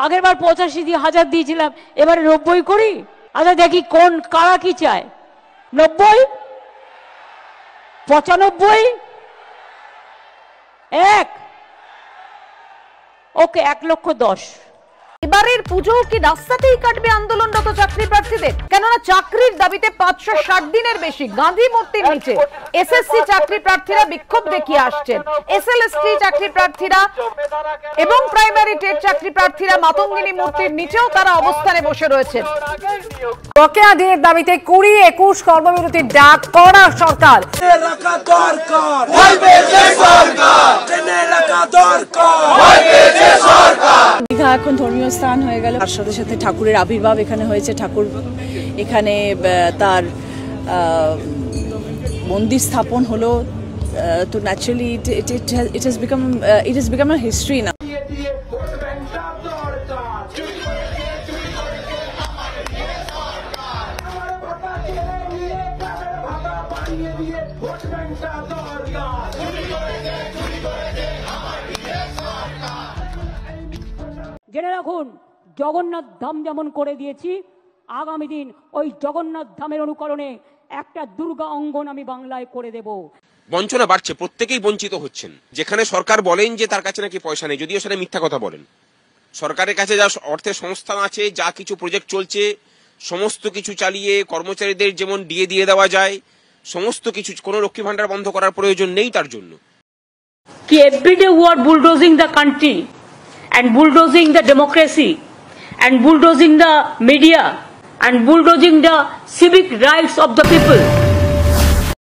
আগের বার 85,000 দিয়েছিলাম, এবারে 90 করি। আচ্ছা দেখি কোন কারা কি চায়। 90, 95, 1, ওকে 1,10,000। এবারের পুজো কি রাস্তাতেই কাটবে আন্দোলনরত চাকরি প্রার্থীদের? কেননা চাকরির দাবিতে 560 দিনের বেশি গান্ধী মূর্তির নিচে এসএসসি চাকরি প্রার্থীরা বিক্ষোভ দেখিয়ে আসছেন। এসএলএসটি চাকরি প্রার্থীরা এবং প্রাইমারি টেট চাকরি প্রার্থীরা মাতঙ্গিনী মূর্তির নিচেও তারা অবস্থানে বসে রয়েছেন। বকেয়া দিনের দাবিতে 20-21 কর্মবিরতির ডাক করা সরকার। দীঘা এখন ধর্মীয় স্থান হয়ে গেল, তার সাথে সাথে ঠাকুরের আবির্ভাব এখানে হয়েছে। ঠাকুর এখানে তার মন্দির স্থাপন হলো, তো naturally it has become a history না। জেনে রাখুন, জগন্নাথ ধাম যেমন করে দিয়েছি, আগামী দিন ওই জগন্নাথ ধামের অনুকরণে একটা দুর্গা অঙ্গন আমি বাংলায় করে দেব। বঞ্চনা বাড়ছে, প্রত্যেকেই বঞ্চিত হচ্ছেন। যেখানে সরকার বলেন যে তার কাছে নাকি পয়সা নেই, যদিও সেটা মিথ্যা কথা বলেন। সরকারের কাছে যা অর্থের সংস্থান আছে, যা কিছু প্রজেক্ট চলছে, সমস্ত কিছু চালিয়ে কর্মচারীদের যেমন ডিএ দিয়ে দেওয়া যায়, সমস্ত কিছু, কোনো লক্ষ্মী ভান্ডার বন্ধ করার প্রয়োজন নেই তার জন্য। কি everyday we are bulldozing the country and bulldozing the democracy and bulldozing the media and bulldozing the civic rights of the people.